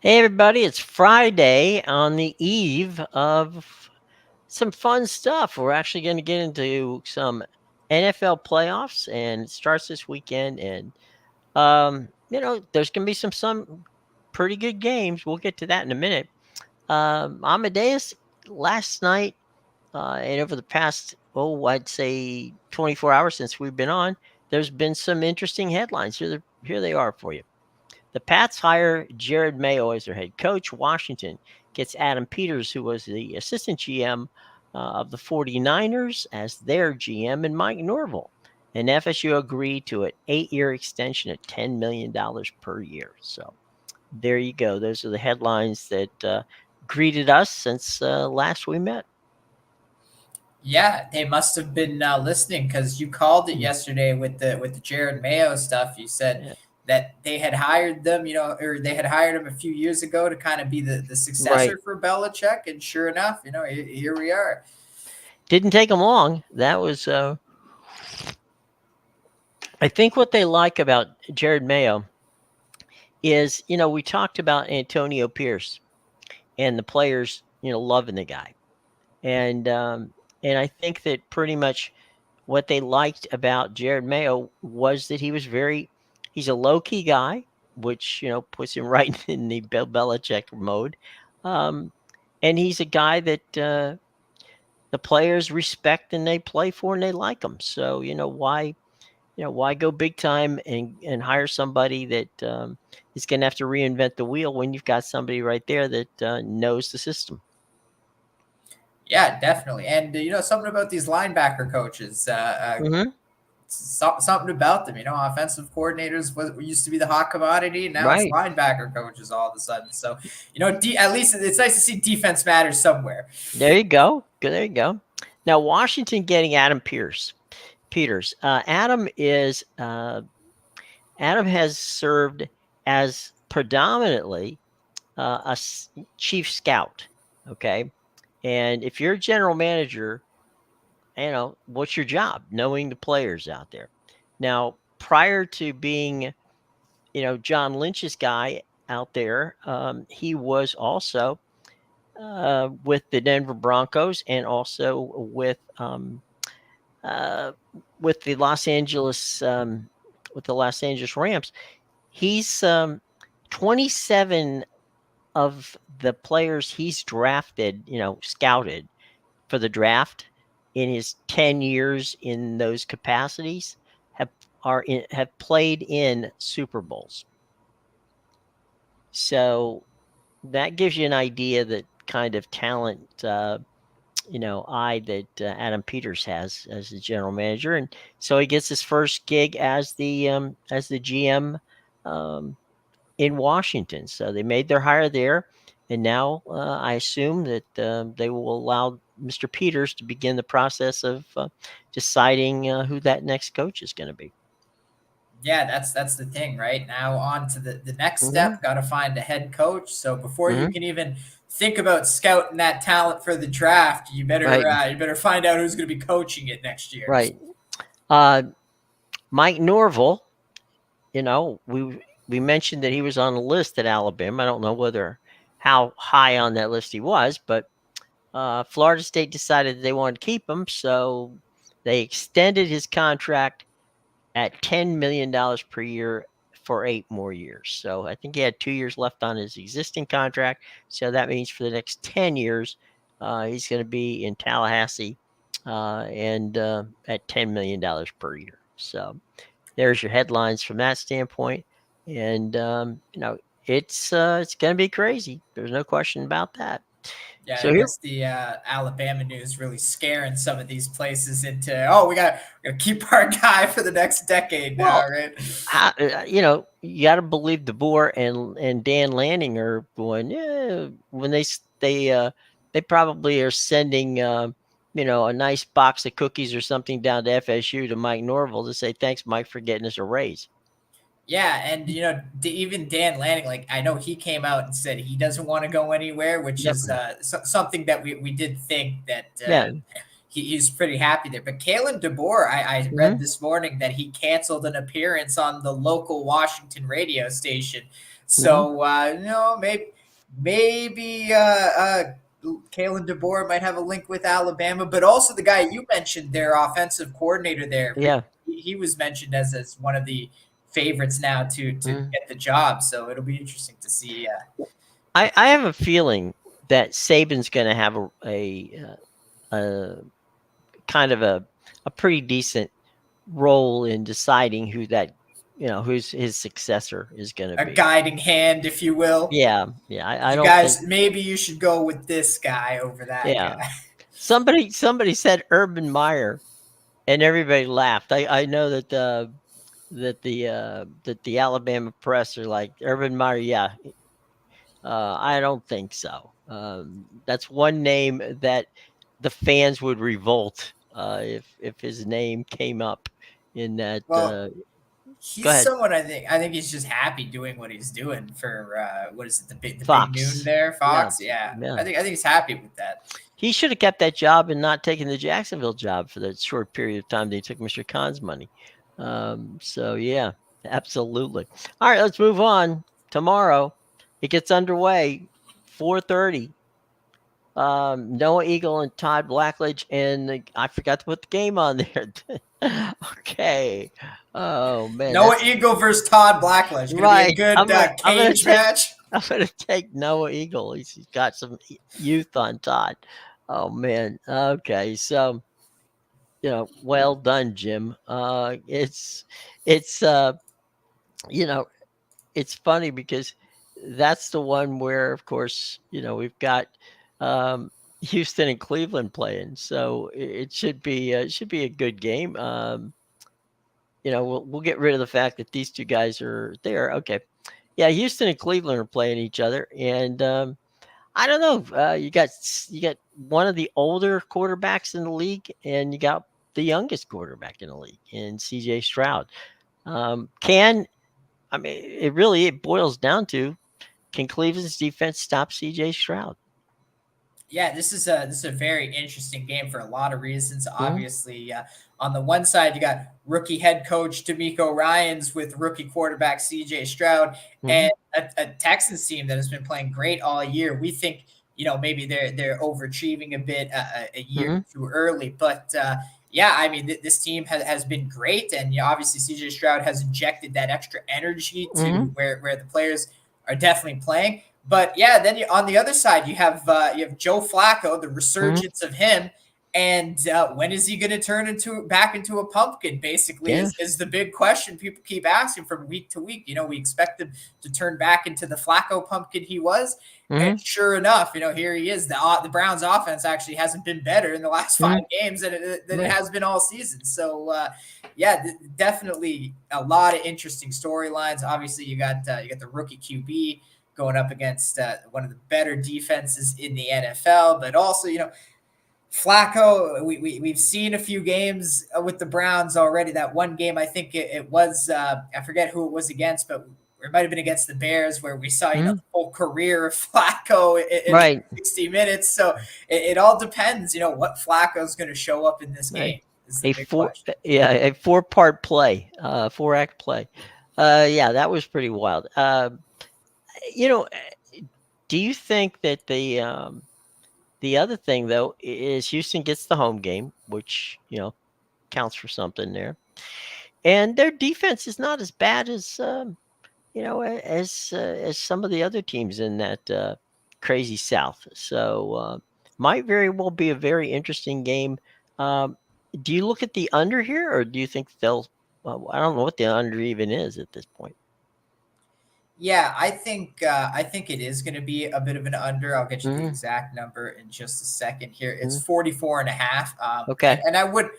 Hey everybody, it's Friday on the eve of some fun stuff. We're actually going to get into some NFL playoffs and it starts this weekend and there's going to be some pretty good games. We'll get to that in a minute. Amadeus last night and over the past I'd say 24 hours since we've been on, there's been some interesting headlines. Here they are for you. The Pats hire Jared Mayo as their head coach. Washington gets Adam Peters, who was the assistant GM of the 49ers, as their GM, and Mike Norvell. And FSU agreed to an 8-year extension at $10 million per year. So there you go. Those are the headlines that greeted us since last we met. Yeah, they must have been listening because you called it yesterday with the Jared Mayo stuff. You said Yeah, that they had hired them, or they had hired him a few years ago to kind of be the right. successor for Belichick, and sure enough, here we are. Didn't take them long. That was, I think, what they like about Jared Mayo is, we talked about Antonio Pierce and the players, loving the guy. And I think that pretty much what they liked about Jared Mayo was that he's a low key guy, which puts him right in the Bill Belichick mode. Um, and he's a guy that the players respect and they play for and they like him. So why go big time and hire somebody that is going to have to reinvent the wheel when you've got somebody right there that knows the system. Yeah, definitely. And something about these linebacker coaches. Hmm. Something about them. Offensive coordinators used to be the hot commodity, and now it's Right. linebacker coaches all of a sudden. So, at least it's nice to see defense matters somewhere. There you go. There you go. Now Washington getting Peters. Adam has served as predominantly a chief scout. Okay, and if you're a general manager, what's your job? Knowing the players out there. Now, prior to being John Lynch's guy out there, he was also with the Denver Broncos and also uh, with the Los Angeles Rams. He's 27 of the players he's drafted, scouted for the draft in his 10 years in those capacities have played in Super Bowls. So that gives you an idea that kind of talent eye that Adam Peters has as the general manager, and so he gets his first gig as the GM in Washington. So they made their hire there, and now I assume that they will allow Mr. Peters to begin the process of deciding who that next coach is going to be. Yeah, that's the thing, right? Now on to the next Hmm. step. Got to find a head coach. So before you Hmm. can even think about scouting that talent for the draft, Right, you better find out who's going to be coaching it next year. right. Uh, Mike Norvell, we mentioned that he was on the list at Alabama. I don't know how high on that list he was, but Florida State decided they wanted to keep him, so they extended his contract at $10 million per year for 8 more years. So I think he had 2 years left on his existing contract. So that means for the next 10 years, he's going to be in Tallahassee and at $10 million per year. So there's your headlines from that standpoint. And, it's going to be crazy. There's no question about that. Yeah, I So here, guess the Alabama news really scaring some of these places into, oh, we got to keep our guy for the next decade now, well, right? you got to believe DeBoer and Dan Lanning are going. Yeah, when they probably are sending a nice box of cookies or something down to FSU to Mike Norvell to say thanks, Mike, for getting us a raise. Yeah, and even Dan Lanning, like I know he came out and said he doesn't want to go anywhere, which Yep. is something that we did think that Yeah. he's pretty happy there. But Kalen DeBoer, I read Mhm. this morning that he canceled an appearance on the local Washington radio station. Mhm. So maybe Kalen DeBoer might have a link with Alabama, but also the guy you mentioned, their offensive coordinator there, Yeah. he was mentioned as one of the favorites now to Mhm. get the job. So it'll be interesting to see. I have a feeling that Saban's going to have a kind of a pretty decent role in deciding who that who's his successor is going to A be. guiding hand, if you will. Yeah, yeah. I You don't think. guys, maybe you should go with this guy over that Yeah, guy. somebody said Urban Meyer, and everybody laughed. I know that the Alabama press are like Urban Meyer. Yeah, I don't think so. That's one name that the fans would revolt if his name came up in that. Well, Go he's ahead, someone I think he's just happy doing what he's doing for what is it, the big noon Fox. there, Yeah, Fox? Yeah. yeah. I think he's happy with that. He should have kept that job and not taken the Jacksonville job for that short period of time they took Mr. Khan's money. So yeah, absolutely. All right, let's move on. Tomorrow, it gets underway. 4:30. Noah Eagle and Todd Blackledge, and I forgot to put the game on there. Okay. Oh man, Noah that's Eagle versus Todd Blackledge. Going to be a right. good I'm gonna cage take match. I'm gonna take Noah Eagle. He's got some youth on Todd. Oh man. Okay. So well done, Jim. It's you know it's funny because that's the one where, of course, we've got um, Houston and Cleveland playing, so it should be a good game. We'll get rid of the fact that these two guys are there. Okay, yeah, Houston and Cleveland are playing each other, and I don't know. You got one of the older quarterbacks in the league, and you got the youngest quarterback in the league, in C.J. Stroud. Can I mean it boils down to, can Cleveland's defense stop C.J. Stroud? Yeah, this is a very interesting game for a lot of reasons. Mhm, Obviously, on the one side, you got rookie head coach D'Amico Ryans with rookie quarterback C.J. Stroud, mhm, and a Texans team that has been playing great all year. We think maybe they're overachieving a bit a year mhm, too early, but yeah, I mean this team has been great, and obviously C.J. Stroud has injected that extra energy to mhm, where the players are definitely playing. But yeah, then on the other side you have Joe Flacco, the mhm. resurgence of him, and when is he going to turn into back into a pumpkin? Basically, Yeah. is the big question people keep asking from week to week. We expect him to turn back into the Flacco pumpkin he was, and Mhm, sure enough, here he is. The Browns' offense actually hasn't been better in the last five mhm. games than it Right. has been all season. So yeah, definitely a lot of interesting storylines. Obviously, you got the rookie QB going up against one of the better defenses in the NFL. But also, Flacco, we've seen a few games with the Browns already. That one game, I think it was, I forget who it was against, but it might have been against the Bears, where we saw, Mhm. the whole career of Flacco in Right. 60 minutes. So it all depends, what Flacco's going to show up in this Right. game is the big question. A 4-part play, 4-act play. Yeah, that was pretty wild. You know, do you think that the other thing though is Houston gets the home game, which counts for something there, and their defense is not as bad as as some of the other teams in that crazy South. So might very well be a very interesting game. Um, do you look at the under here, or do you think they'll? I don't know what the under even is at this point. Yeah, I think it is going to be a bit of an under. I'll get you the Hmm. exact number in just a second here. It's Hmm. 44 and a half. And, Okay. and I would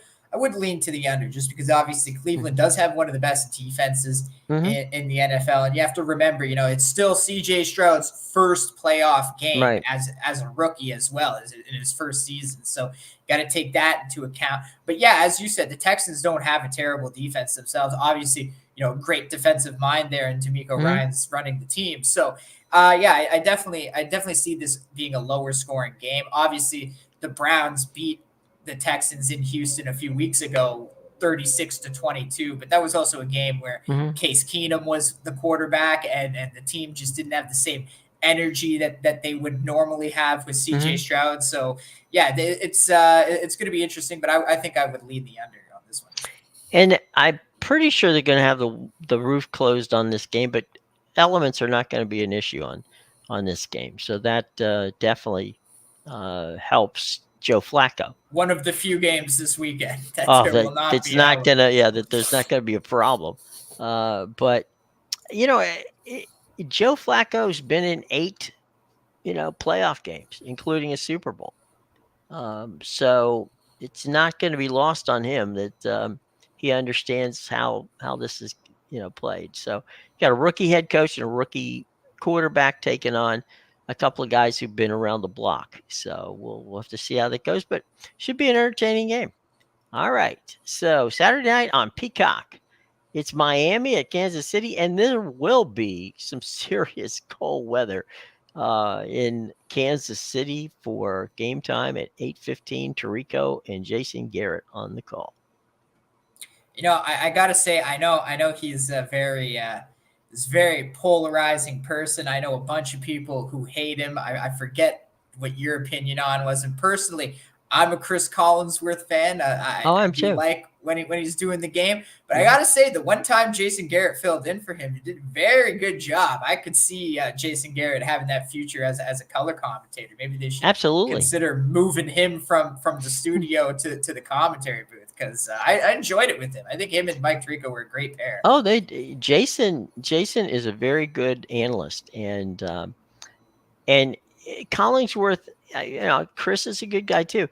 lean to the under just because obviously Cleveland does have one of the best defenses Mm-hmm. in the NFL. And you have to remember, it's still CJ Stroud's first playoff game Right. as a rookie as well as in his first season. So got to take that into account. But yeah, as you said, the Texans don't have a terrible defense themselves. Obviously, great defensive mind there, and D'Amico Hmm. Ryan's running the team. So, yeah, I definitely see this being a lower scoring game. Obviously, the Browns beat the Texans in Houston a few weeks ago, 36-22. But that was also a game where Mhm. Case Keenum was the quarterback, and the team just didn't have the same energy that they would normally have with CJ Mhm. Stroud. So yeah, it's going to be interesting, but I think I would lead the under on this one. And I'm pretty sure they're going to have the roof closed on this game, but elements are not going to be an issue on this game. So that definitely helps Joe Flacco. One of the few games this weekend that Oh, there will not that's be not gonna, elements. yeah, that there's not gonna be a problem. But you know, Joe Flacco's been in 8, playoff games, including a Super Bowl. So it's not going to be lost on him that he understands how this is played. So you got a rookie head coach and a rookie quarterback taking on a couple of guys who've been around the block. So we'll have to see how that goes, but should be an entertaining game. All right. So Saturday night on Peacock, it's Miami at Kansas City, and there will be some serious cold weather in Kansas City for game time at 8:15. Tarico and Jason Garrett on the call. I gotta say, I know he's a very polarizing person. I know a bunch of people who hate him. I forget what your opinion on was, and personally, I'm a Chris Collinsworth fan. Oh, I I'm do too. like when he's doing the game, but I Mhm. gotta say, the one time Jason Garrett filled in for him, he did a very good job. I could see Jason Garrett having that future as a color commentator. Maybe they should Absolutely. consider moving him from the studio to the commentary booth, because I enjoyed it with him. I think him and Mike Tirico were a great pair. Oh, Jason is a very good analyst, and Collingsworth, Chris is a good guy too.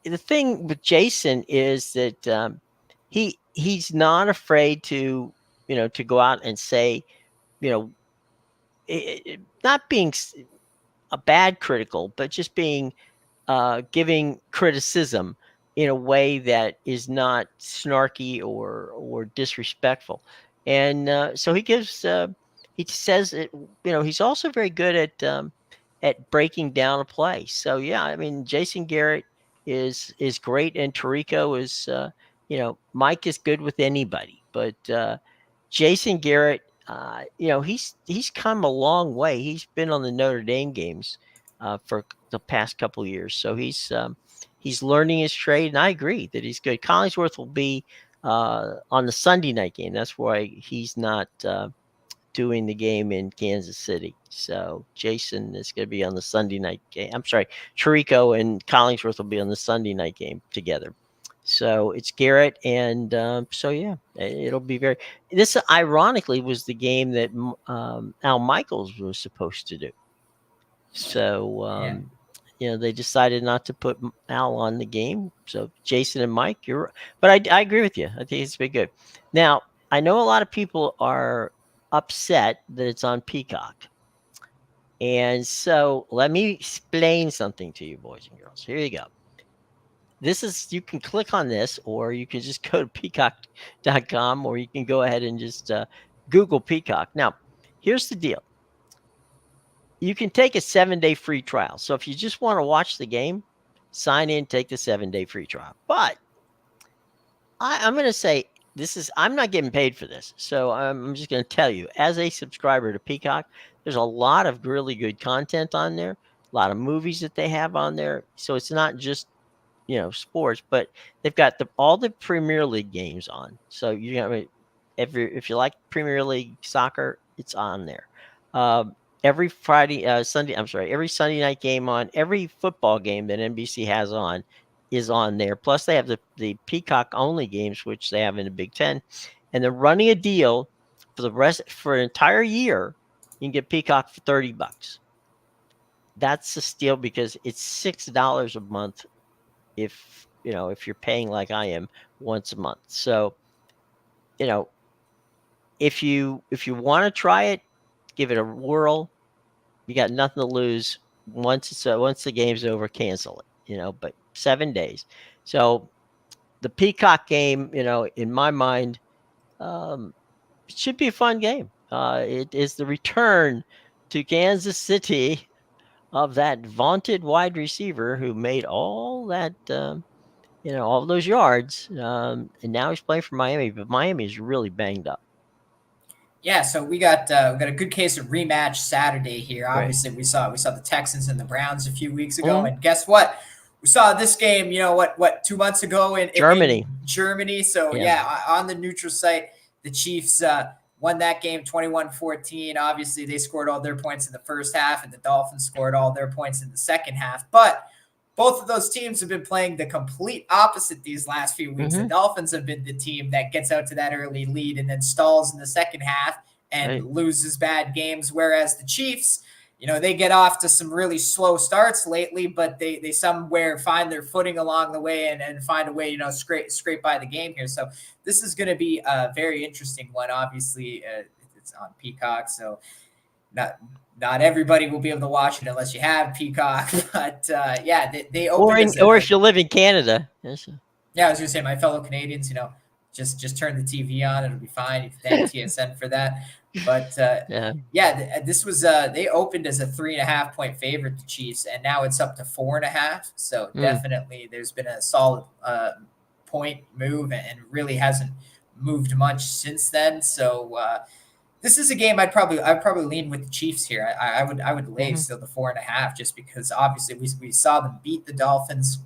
The thing with Jason is that he's not afraid to go out and say, you know, not being a bad critical, but just being giving criticism in a way that is not snarky or disrespectful. And so he says it. He's also very good at breaking down a play. So yeah, I mean, Jason Garrett is great, and Tarico is Mike is good with anybody, but Jason Garrett, he's come a long way. He's been on the Notre Dame games for the past couple of years, so he's learning his trade, and I agree that he's good. Collingsworth will be on the Sunday night game. That's why he's not doing the game in Kansas City. So Jason is going to be on the Sunday night game. I'm sorry, Tarico and Collingsworth will be on the Sunday night game together. So it's Garrett, and so yeah, it'll be very. This ironically was the game that Al Michaels was supposed to do. So Yeah. they decided not to put Al on the game. So Jason and Mike, but I agree with you. I think it's been good. Now I know a lot of people are upset that it's on Peacock, and so let me explain something to you, boys and girls. Here you go. You can click on this, or you can just go to peacock.com, or you can go ahead and just Google Peacock. Now, here's the deal. You can take a 7-day free trial. So if you just want to watch the game, sign in, take the 7-day free trial. But I'm going to say I'm not getting paid for this. So I'm just going to tell you, as a subscriber to Peacock, there's a lot of really good content on there, a lot of movies that they have on there. So it's not just sports, but they've got all the Premier League games on. So if you like Premier League soccer, it's on there. Every Sunday, I'm sorry, every Sunday night game on, every football game that NBC has on is on there. Plus, they have the Peacock only games, which they have in the Big Ten, and they're running a deal for an entire year. You can get Peacock for $30. That's a steal because it's $6 a month if you're paying like I am once a month. So, you know, if you want to try it, give it a whirl. You got nothing to lose. Once the game's over, cancel it. But 7 days. So the Peacock game, in my mind, um, it should be a fun game. It is the return to Kansas City of that vaunted wide receiver who made all that. all those yards. And now he's playing for Miami, but Miami is really banged up. Yeah, so we got a good case of rematch Saturday here. Right. Obviously, we saw the Texans and the Browns a few weeks ago, Mhm. and guess what? We saw this game. What 2 months ago in Germany. Germany. So Yeah. yeah, on the neutral site, the Chiefs won that game 21-14. Obviously, they scored all their points in the first half, and the Dolphins scored all their points in the second half. But both of those teams have been playing the complete opposite these last few weeks. The Mhm. Dolphins have been the team that gets out to that early lead and then stalls in the second half and Right. loses bad games, whereas the Chiefs, they get off to some really slow starts lately, but they somewhere find their footing along the way and find a way, scrape by the game here. So this is going to be a very interesting one. Obviously, it's on Peacock, so not everybody will be able to watch it unless you have Peacock. But yeah, they Or opened in as or if you live in Canada. Yes. yeah, I was gonna say my fellow Canadians, just turn the TV on, it'll be fine. You can thank TSN for that. But Yeah. yeah, this was they opened as a 3.5 point favorite, the Chiefs, and now it's up to 4.5. So Mm. definitely, there's been a solid point move, and really hasn't moved much since then. So this is a game I'd probably lean with the Chiefs here. I would lay Mhm. still the 4.5, just because obviously we saw them beat the Dolphins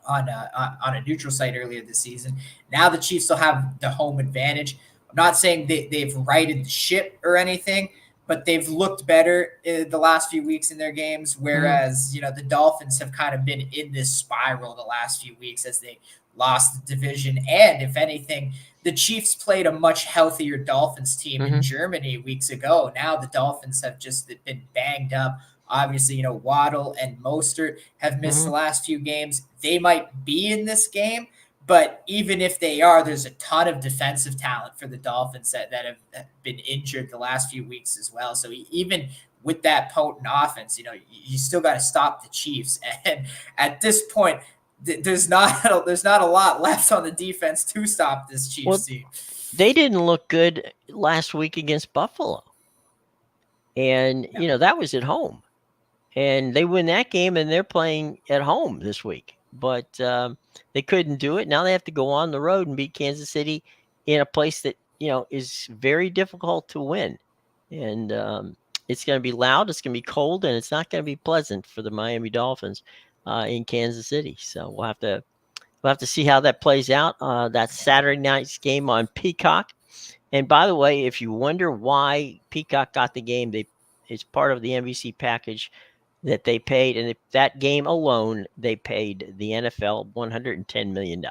on a neutral site earlier this season. Now the Chiefs will have the home advantage. I'm not saying they've righted the ship or anything, but they've looked better in the last few weeks in their games. Mhm. Whereas the Dolphins have kind of been in this spiral the last few weeks as they lost the division, and if anything, the Chiefs played a much healthier Dolphins team in Mhm. Germany weeks ago. Now the Dolphins have just been banged up. Obviously, Waddle and Mostert have missed the Mhm. last few games. They might be in this game, but even if they are, there's a ton of defensive talent for the Dolphins that have been injured the last few weeks as well. So even with that potent offense, you still got to stop the Chiefs. And at this point, there's not a lot left on the defense to stop this Chiefs Well, team. they didn't look good last week against Buffalo. And, No. that was at home. And they win that game, and they're playing at home this week. But they couldn't do it. Now they have to go on the road and beat Kansas City in a place that is very difficult to win. And it's going to be loud. It's going to be cold, and it's not going to be pleasant for the Miami Dolphins in Kansas City. So we'll have to see how that plays out. That's Saturday night's game on Peacock. And by the way, if you wonder why Peacock got the game, it's part of the NBC package that they paid, and if that game alone, they paid the NFL $110 million.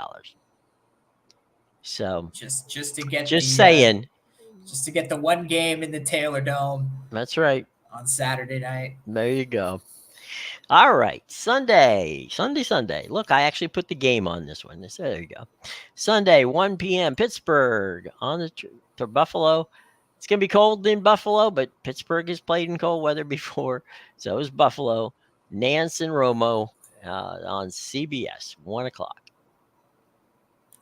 So Just to get just the saying. one game in the Taylor Dome That's right. on Saturday night. There you go. All right, Sunday. Look, I actually put the game on this one. There you go. Sunday, 1 p.m. Pittsburgh on to Buffalo. It's gonna be cold in Buffalo, but Pittsburgh has played in cold weather before, so is Buffalo. Nance and Romo on CBS, 1 o'clock.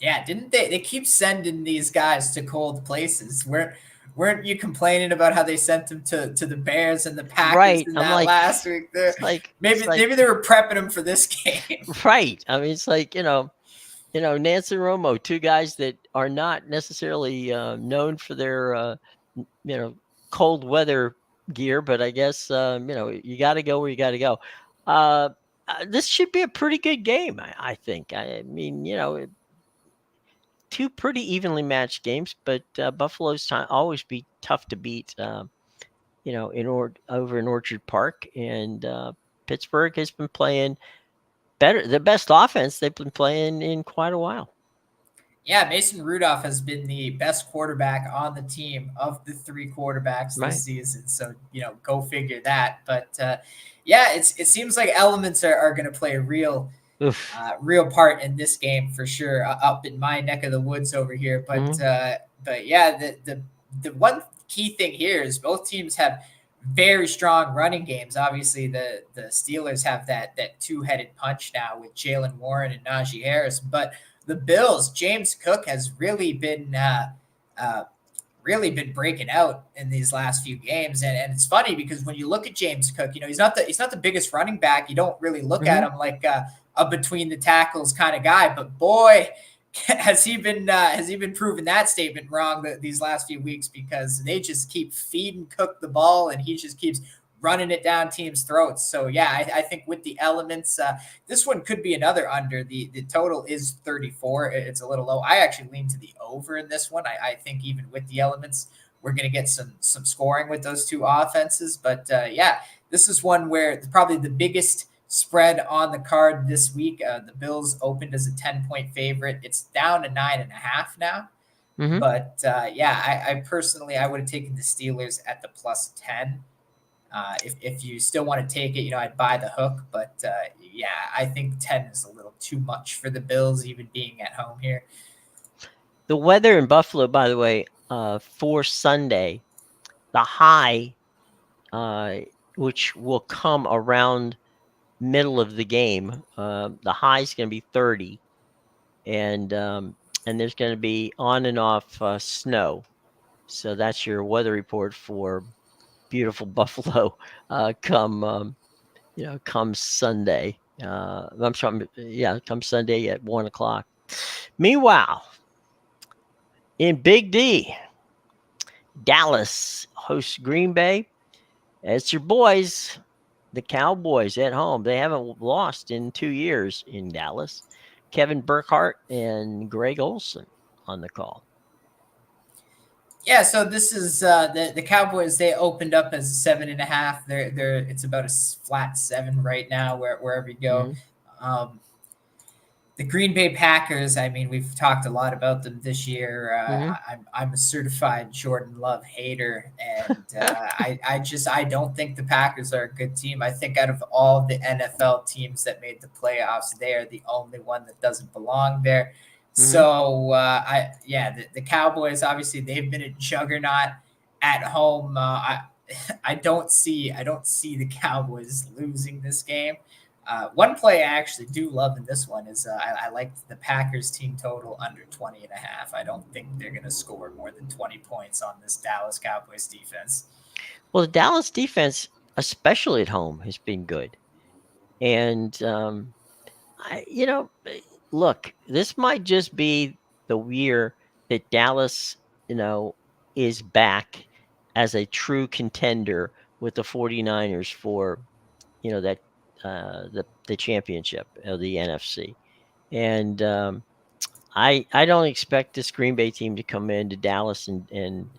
Yeah, didn't they? They keep sending these guys to cold places. Weren't you complaining about how they sent them to the Bears and the Packers Right. in I'm that like, last week? There, it's maybe like maybe they were prepping them for this game. right. I mean, it's like Nance and Romo, two guys that are not necessarily known for their you know cold weather gear, but I guess you got to go where you got to go. Uh, this should be a pretty good game, I think. I mean, two pretty evenly matched games, but Buffalo's time always be tough to beat. Over in Orchard Park, and Pittsburgh has been playing better, the best offense they've been playing in quite a while. Yeah, Mason Rudolph has been the best quarterback on the team of the three quarterbacks this Right. season. So, go figure that. But yeah, it seems like elements are going to play a Oof. real part in this game for sure, up in my neck of the woods over here. But Mhm. yeah, the one key thing here is both teams have very strong running games. Obviously, the Steelers have that two-headed punch now with Jalen Warren and Najee Harris, but the Bills, James Cook has uh, really been breaking out in these last few games. And it's funny because when you look at James Cook, he's not the biggest running back. You don't really look at Mhm. him like a between the tackles kind of guy, but boy, has he been proving that statement wrong these last few weeks, because they just keep feeding Cook the ball and he just keeps running it down teams' throats. So yeah, I think with the elements, this one could be another under. The total is 34. It's a little low. I actually lean to the over in this one. I think even with the elements, we're going to get some scoring with those two offenses. But yeah, this is one where probably the biggest spread on the card this week. The Bills opened as a 10-point favorite. It's down to 9.5 now. Mm-hmm. But yeah, I personally I would have taken the Steelers at the plus 10. If you still want to take it, I'd buy the hook. But yeah, I think 10 is a little too much for the Bills, even being at home here. The weather in Buffalo, by the way, for Sunday, the high, uh, which will come around middle of the game, the high is going to be 30, and there's going to be on and off snow. So that's your weather report for beautiful Buffalo. Come Sunday. I'm sorry, yeah, come Sunday at 1 o'clock. Meanwhile, in Big D, Dallas hosts Green Bay. It's your boys, the Cowboys at home. They haven't lost in 2 years in Dallas. Kevin Burkhardt and Greg Olson on the call. Yeah, so this is the Cowboys. They opened up as 7.5. They're it's about a flat 7 right now, wherever you go. Mm-hmm. Um, the Green Bay Packers. I mean, we've talked a lot about them this year. Mm-hmm. I'm a certified Jordan Love hater, and I don't think the Packers are a good team. I think out of all the NFL teams that made the playoffs, they are the only one that doesn't belong there. Mm-hmm. So the Cowboys, obviously they've been a juggernaut at home. I don't see the Cowboys losing this game. One play I actually do love in this one is I like the Packers team total under 20.5. I don't think they're going to score more than 20 points on this Dallas Cowboys defense. Well, the Dallas defense, especially at home, has been good. And, look, this might just be the year that Dallas, is back as a true contender with the 49ers for, that the championship of the NFC. And I don't expect this Green Bay team to come into Dallas and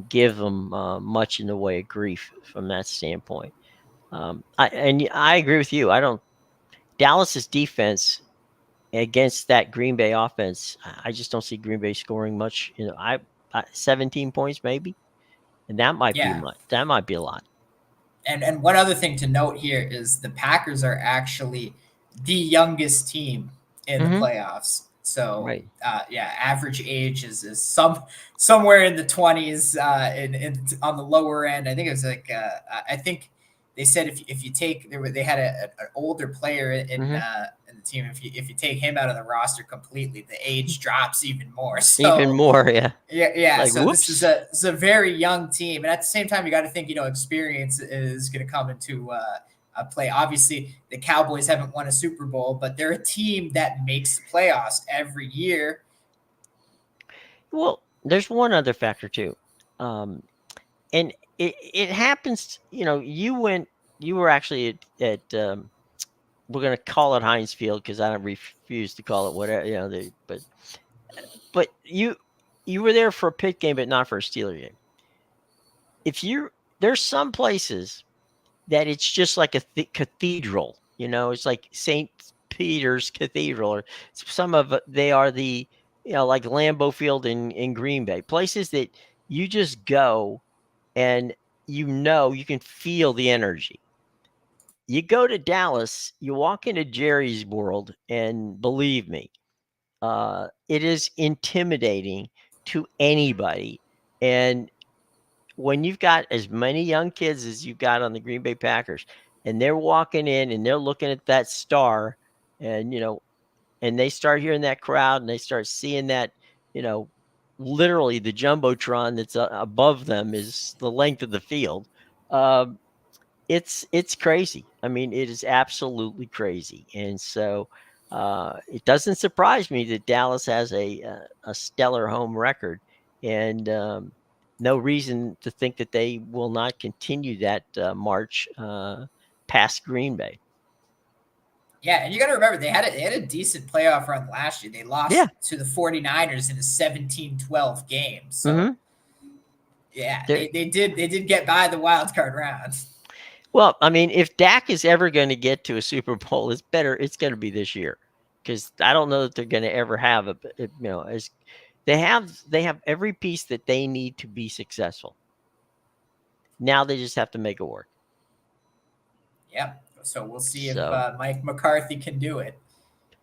give them much in the way of grief from that standpoint. I agree with you. I don't Dallas's defense against that Green Bay offense. I just don't see Green Bay scoring much. 17 points maybe, and that might be Yeah. much. That might be a lot. And one other thing to note here is the Packers are actually the youngest team in the Mm-hmm. playoffs. So Right. yeah, average age is somewhere in the 20s, on the lower end. I think it was like I think they said if you take they had an older player Mm-hmm. in the team. If you take him out of the roster completely, the age drops even more. Even So more, yeah. yeah. Like, So this whoops. is a very young team, and at the same time, you got to think experience is going to come into play. Obviously, the Cowboys haven't won a Super Bowl, but they're a team that makes the playoffs every year. Well, there's one other factor too, and it happens. You were actually at we're going to call it Heinz Field because I don't refuse to call it whatever. But you were there for a Pitt game, but not for a Steeler game. There's some places that it's just like a cathedral. It's like St. Peter's Cathedral, or some of they are the like Lambeau Field in Green Bay, places that you just go and you can feel the energy. You go to Dallas, you walk into Jerry's World, and believe me, it is intimidating to anybody. And when you've got as many young kids as you've got on the Green Bay Packers, and they're walking in and they're looking at that star, and and they start hearing that crowd and they start seeing that, you know, literally the jumbotron that's above them is the length of the field. Um, it's crazy. I mean, it is absolutely crazy, and so it doesn't surprise me that Dallas has a stellar home record, and no reason to think that they will not continue that march past Green Bay. Yeah, and you got to remember they had a decent playoff run last year. They Yeah. lost to the 49ers in a 17-12 game. So, Hmm. yeah, they did get by the wild card round. Well, I mean, if Dak is ever going to get to a Super Bowl, it's better. It's going to be this year, because I don't know that they're going to ever have as they have every piece that they need to be successful. Now they just have to make it work. Yeah. So we'll see if So, Mike McCarthy can do it.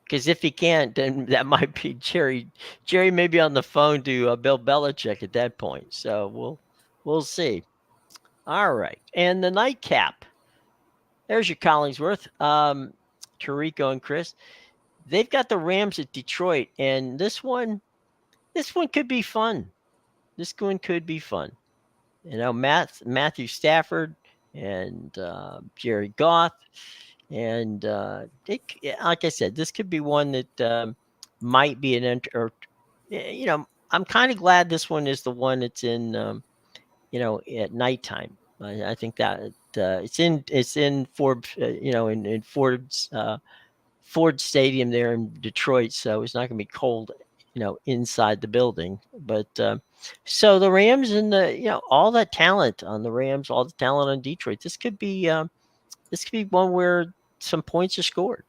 because if he can't, then that might be Jerry. Jerry may be on the phone to Bill Belichick at that point. So we'll see. All right, and the nightcap. There's your Collingsworth, Tarico and Chris. They've got the Rams at Detroit, and this one could be fun. This one could be fun. Matthew Stafford and Jerry Goff, and like I said, this could be one that might be an or I'm kind of glad this one is the one that's in at nighttime. I think that it's in Ford, in Ford Stadium there in Detroit, so it's not going to be cold, inside the building. But so the Rams and all that talent on the Rams, all the talent on Detroit. This could be one where some points are scored.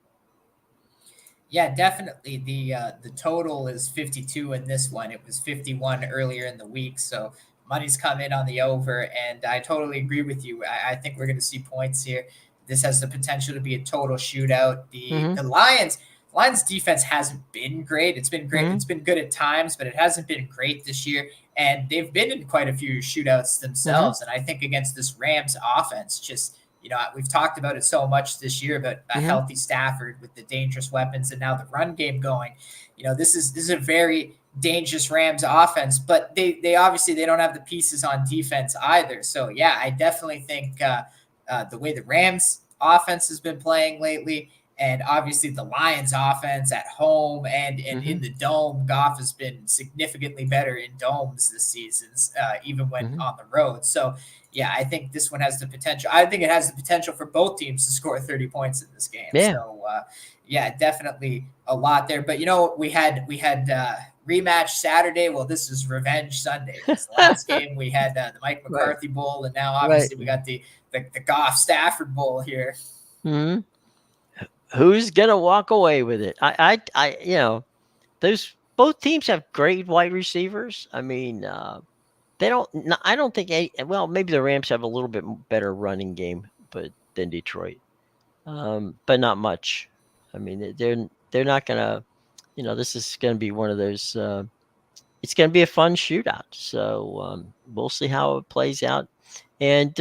Yeah, definitely. The total is 52 in this one. It was 51 earlier in the week, so money's come in on the over, and I totally agree with you. I think we're going to see points here. This has the potential to be a total shootout. The Hmm. the Lions defense hasn't been great. It's been great. Hmm. It's been good at times, but it hasn't been great this year. And they've been in quite a few shootouts Hmm. themselves. And I think against this Rams offense, just we've talked about it so much this year, but a Hmm. healthy Stafford with the dangerous weapons and now the run game going, this is a very dangerous Rams offense, but they obviously they don't have the pieces on defense either. So yeah, I definitely think the way the Rams offense has been playing lately, and obviously the Lions offense at home and in Hmm. the dome, Goff has been significantly better in domes this season, even when Hmm. on the road. So yeah, I think this one has the potential. I think it has the potential for both teams to score 30 points in this game. Yeah. So yeah, definitely a lot there. But we had rematch Saturday. Well, this is revenge Sunday because the last game we had the Mike Right. McCarthy Bowl, and now Right. obviously we got the Goff Stafford Bowl here. Hmm. Who's gonna walk away with it? Those both teams have great wide receivers. I mean, they don't. I don't think. Well, maybe the Rams have a little bit better running game, but than Detroit, but not much. I mean, they're not gonna. This is gonna be one of those. It's gonna be a fun shootout. So we'll see how it plays out. And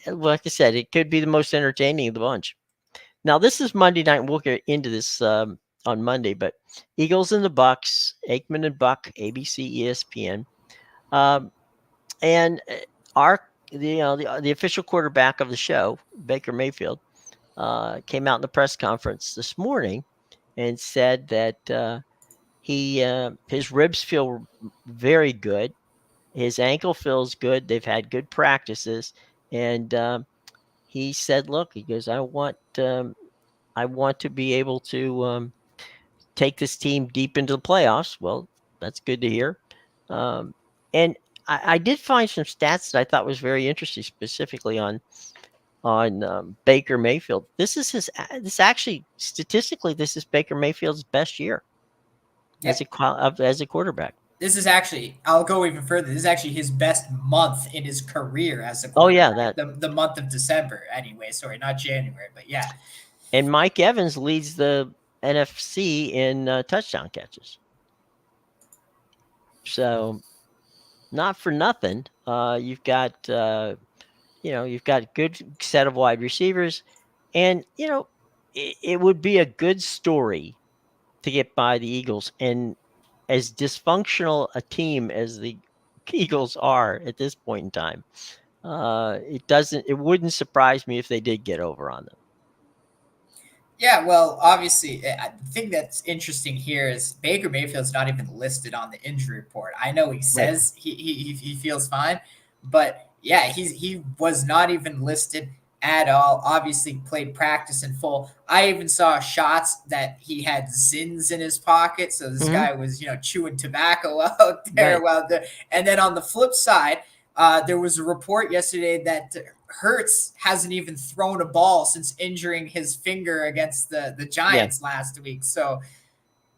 like I said, it could be the most entertaining of the bunch. Now this is Monday night. We'll get into this on Monday, but Eagles and the Bucks, Aikman and Buck, ABC, ESPN. Um, and our the official quarterback of the show, Baker Mayfield, came out in the press conference this morning and said that his ribs feel very good, his ankle feels good. They've had good practices, and he said, "Look," he goes, "I want to be able to take this team deep into the playoffs." Well, that's good to hear. And I did find some stats that I thought was very interesting, specifically on Baker Mayfield. This actually statistically this is Baker Mayfield's best year Yeah, as a quarterback. this is actually, I'll go even further. This is actually his best month in his career as a Oh yeah, quarterback. that The month of December, anyway. Sorry, not January, but yeah. and Mike Evans leads the NFC in touchdown catches. So not for nothing, you've got good set of wide receivers, and it would be a good story to get by the Eagles. And as dysfunctional a team as the Eagles are at this point in time, It wouldn't surprise me if they did get over on them. Yeah, well, obviously, the thing that's interesting here is Baker Mayfield's not even listed on the injury report. I know he Right. says he feels fine, but yeah, he was not even listed at all. Obviously, played practice in full. I even saw shots that he had Zins in his pocket, so this Hmm. guy was chewing tobacco out there Right. while the. And then on the flip side, there was a report yesterday that Hurts hasn't even thrown a ball since injuring his finger against the Yeah. Giants last week. So,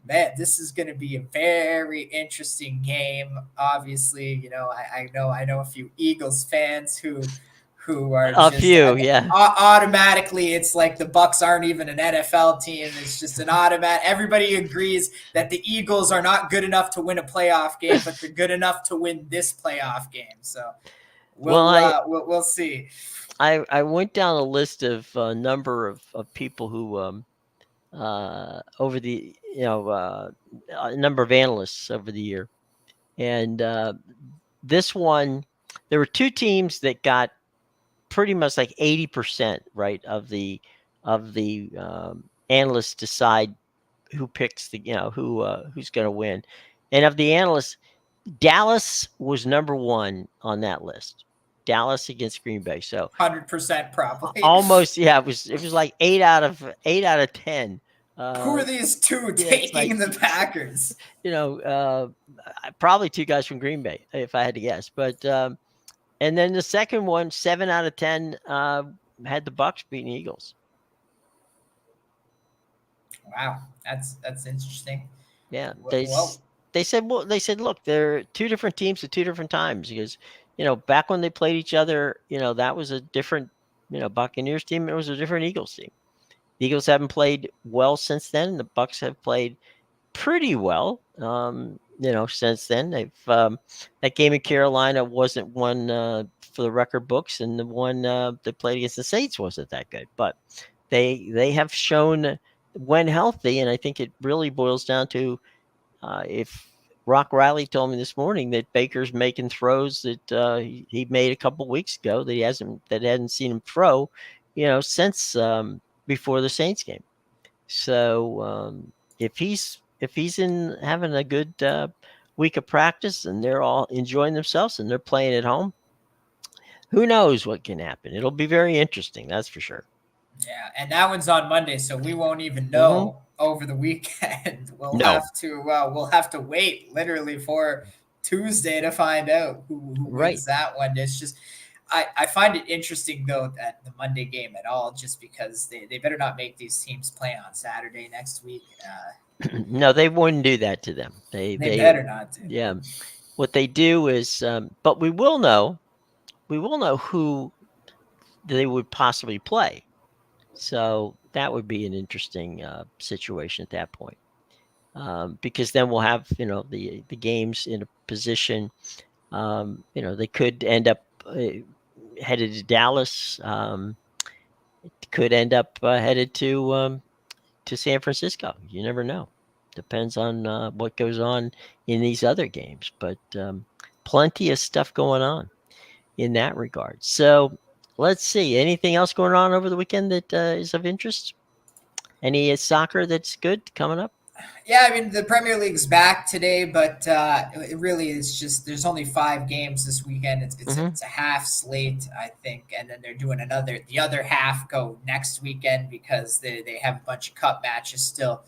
man, this is going to be a very interesting game. Obviously, I know a few Eagles fans who are A just few. Yeah. automatically. It's like the Bucks aren't even an NFL team. It's just an automatic. Everybody agrees that the Eagles are not good enough to win a playoff game, but they're good enough to win this playoff game. So Well, we'll see. I went down a list of a number of people who over the a number of analysts over the year, and this one there were two teams that got pretty much like 80% right of the analysts decide who picks the who's going to win, and of the analysts, Dallas was number one on that list. Dallas against Green Bay. So 100% probably. almost, yeah, it was like 8 out of 10. Who Uh, are these two yeah, it's like taking the Packers? you know, uh, probably two guys from Green Bay if I had to guess. But and then the second one, 7 out of 10, had the Bucks beating the Eagles. Wow, that's interesting. Yeah, Well, they said, look, they're two different teams at two different times because back when they played each other, that was a different Buccaneers team. It was a different Eagles team. The Eagles haven't played well since then. The Bucks have played pretty well. Since then that game in Carolina wasn't one for the record books, and the one they played against the Saints wasn't that good. But they have shown when healthy, and I think it really boils down to if Rock Riley told me this morning that Baker's making throws that he made a couple weeks ago that hadn't seen him throw, since before the Saints game. So if he's in having a good week of practice and they're all enjoying themselves and they're playing at home, who knows what can happen? It'll be very interesting, that's for sure. yeah, and that one's on Monday, so we won't even Hmm. know over the weekend. We'll No, have to wait literally for Tuesday to find out who right. wins that one. It's just I find it interesting though that the Monday game at all, just because they better not make these teams play on Saturday next week. No, they wouldn't do that to them. They better not do. Yeah. What they do is, but we will know who they would possibly play. So that would be an interesting situation at that point, because then we'll have the games in a position. They could end up headed to Dallas. It could end up headed to San Francisco. You never know. Depends on what goes on in these other games, but plenty of stuff going on in that regard. So let's see. Anything else going on over the weekend that is of interest? Any soccer that's good coming up? Yeah, I mean the Premier League's back today, but it really is just there's only 5 games this weekend. Hmm. It's a half slate, I think, and then they're doing the other half go next weekend because they have a bunch of cup matches still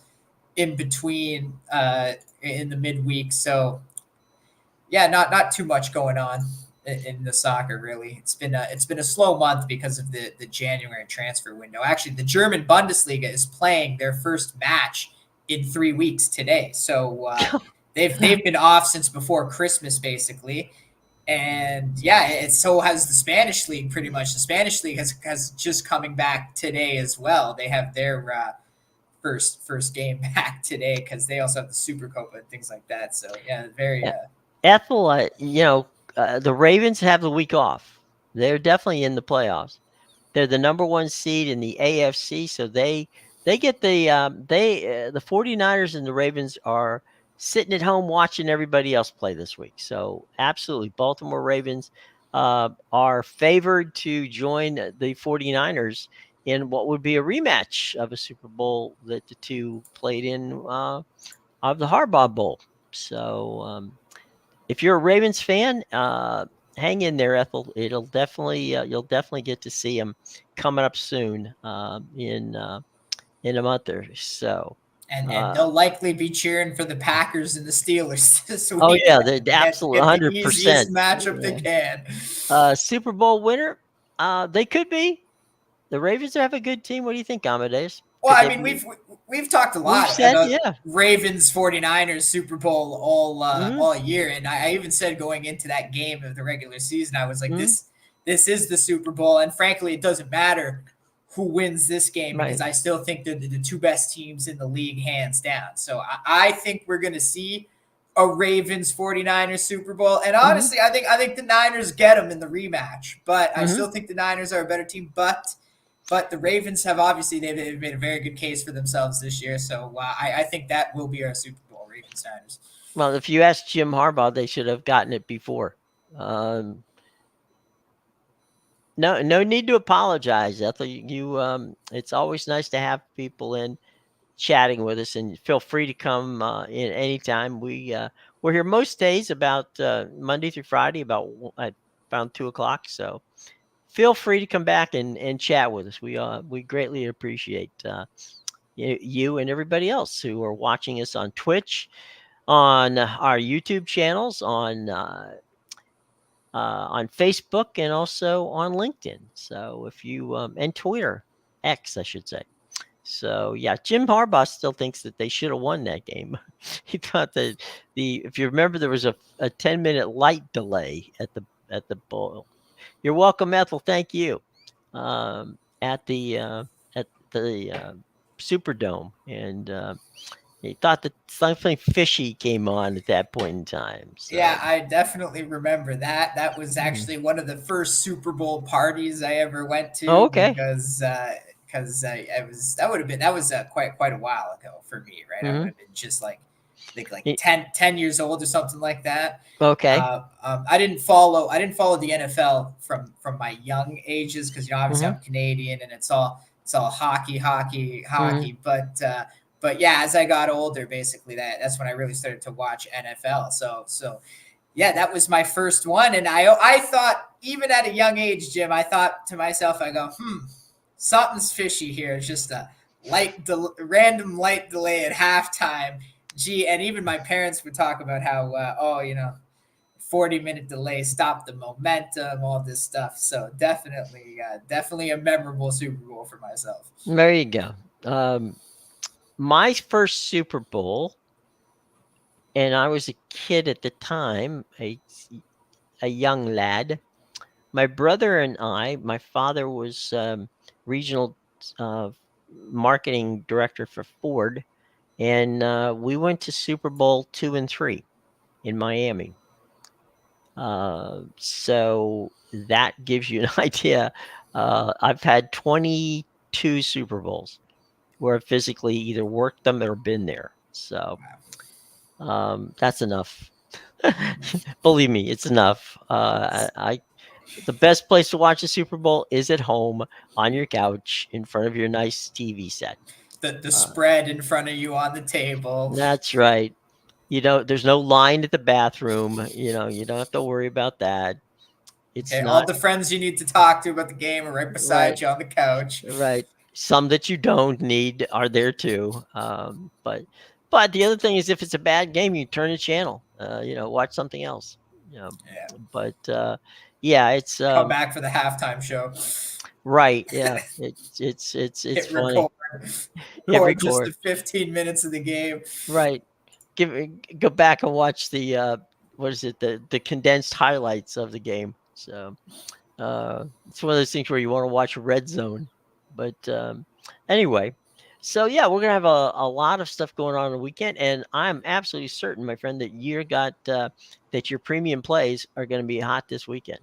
in between in the midweek. So yeah, not too much going on in the soccer really. It's been a slow month because of the January transfer window. Actually, the German Bundesliga is playing their first match in 3 weeks today. So they've been off since before Christmas basically. And yeah, it so has the Spanish league pretty much. The Spanish league has just coming back today as well. They have their first game back today because they also have the Super Copa and things like that. So yeah, very Ethel, the Ravens have the week off. They're definitely in the playoffs. They're the number one seed in the AFC, so they get the 49ers and the Ravens are sitting at home watching everybody else play this week. So absolutely, Baltimore Ravens are favored to join the 49ers in what would be a rematch of a Super Bowl that the two played in of the Harbaugh Bowl. So if you're a Ravens fan, hang in there, Ethel. It'll definitely you'll definitely get to see them coming up soon in a month or so. And they'll likely be cheering for the Packers and the Steelers this Oh weekend yeah, the to absolute get the 100%. easiest matchup they Yeah. can. Super Bowl winner. They could be. The Ravens have a good team. What do you think, Amadeus? Well, Could I they mean, be? we've talked a We've lot said, about yeah. Ravens 49ers Super Bowl Hmm. all year, and I even said going into that game of the regular season, I was like, Hmm. this is the Super Bowl, and frankly, it doesn't matter who wins this game because Right. I still think they're the two best teams in the league, hands down. So I think we're going to see a Ravens 49ers Super Bowl, and Hmm. honestly, I think the Niners get them in the rematch, but I Hmm. still think the Niners are a better team, but the Ravens have obviously they've made a very good case for themselves this year. So I think that will be our Super Bowl, Ravens Niners. Well, if you ask Jim Harbaugh, they should have gotten it before. Um, no need to apologize, Ethel. It's always nice to have people in chatting with us, and feel free to come in anytime. We're here most days about Monday through Friday about around 2 o'clock. So feel free to come back and chat with us. We greatly appreciate you and everybody else who are watching us on Twitch, on our YouTube channels, on Facebook, and also on LinkedIn. So if you and Twitter, X, I should say. So yeah, Jim Harbaugh still thinks that they should have won that game. He thought that if you remember, there was a 10-minute light delay at the bowl. You're welcome, Ethel. Thank you. At the Superdome, and he thought that something fishy came on at that point in time. Yeah, So I definitely remember that. That was mhm. actually one of the first Super Bowl parties I ever went Oh, to okay. because that would have been that was quite a while ago for me, right? I would Hmm. have been just like I think like 10 years old or something like that. Okay. I didn't follow the NFL from my young ages because obviously Hmm. I'm Canadian and it's all hockey, hockey, Hmm. hockey. But yeah, as I got older, basically that's when I really started to watch NFL. So yeah, that was my first one, and I thought even at a young age, Jim, I thought to myself, I go, something's fishy here. It's just a random light delay at halftime. Gee, and even my parents would talk about how 40-minute delay stopped the momentum, all this stuff. So definitely a memorable Super Bowl for myself. There you go. Um, my first Super Bowl, and I was a kid at the time, a young lad. My brother and I, my father was regional uh, marketing director for Ford, and we went to Super Bowl 2 and 3 in Miami. So that gives you an idea. I've had 22 Super Bowls where I've physically either worked them or been there. So that's enough. Believe me, it's enough. The best place to watch the Super Bowl is at home on your couch in front of your nice TV set. The Uh, spread in front of you on the table. that's right. There's no line at the bathroom. You don't have to worry about that. It's Okay, all not the friends you need to talk to about the game are right right, beside you on the couch. right. Some that you don't need are there too. But the other thing is, if it's a bad game, you turn the channel. Watch something else. You know, Yeah, but yeah, it's come back for the halftime show. right. Yeah, it's Hit funny. record, Hit record just record. the 15 minutes of the game. Right. Go back and watch the what is it, the condensed highlights of the game. So it's one of those things where you want to watch Red Zone. But anyway, so yeah, we're gonna have a lot of stuff going on the weekend, and I'm absolutely certain, my friend, that that your premium plays are going to be hot this weekend.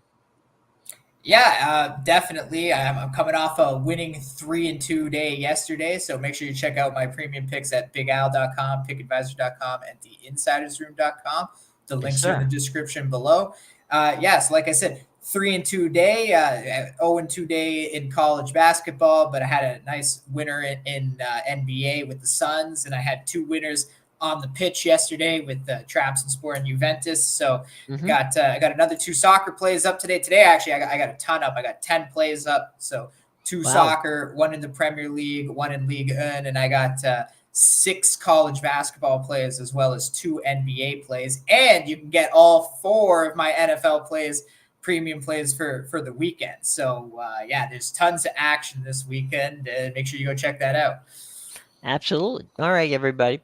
Yeah, definitely. I'm coming off a winning 3-2 day yesterday, so make sure you check out my premium picks at bigal.com, pickadvisor.com, and theinsidersroom.com. The Yes, links are in the sir. description below. Yes, like I said, 3-2 day, 0-2 day in college basketball, but I had a nice winner in NBA with the Suns, and I had two winners on the pitch yesterday with Trabzonspor and Juventus. So Hmm. I got another two soccer plays up today. Today, actually, I got a ton up. I got 10 plays up. So two Wow. soccer, one in the Premier League, one in Ligue 1, and I got six college basketball plays as well as two NBA plays. And you can get all four of my NFL plays, premium plays for the weekend. So yeah, there's tons of action this weekend. Make sure you go check that out. Absolutely. All right, everybody.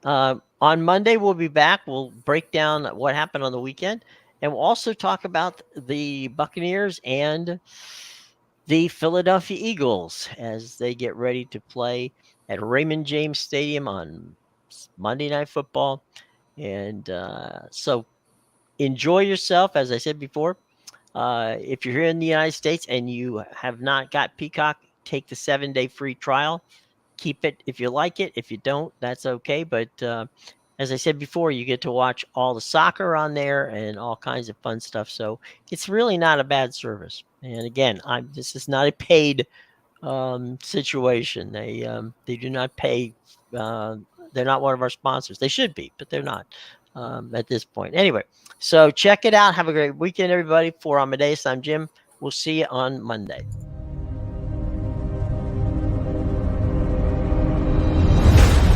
On Monday, we'll be back. We'll break down what happened on the weekend, and we'll also talk about the Buccaneers and the Philadelphia Eagles as they get ready to play at Raymond James Stadium on Monday Night Football. And so enjoy yourself, as I said before. If you're here in the United States and you have not got Peacock, take the 7-day free trial. Keep it if you like it. If you don't, that's okay. But as I said before, you get to watch all the soccer on there and all kinds of fun stuff. So it's really not a bad service. And again, this is not a paid situation. They do not pay. Uh, they're not one of our sponsors. They should be, but they're not at this point. Anyway, so check it out. Have a great weekend, everybody. For Amadeus, I'm Jim. We'll see you on Monday.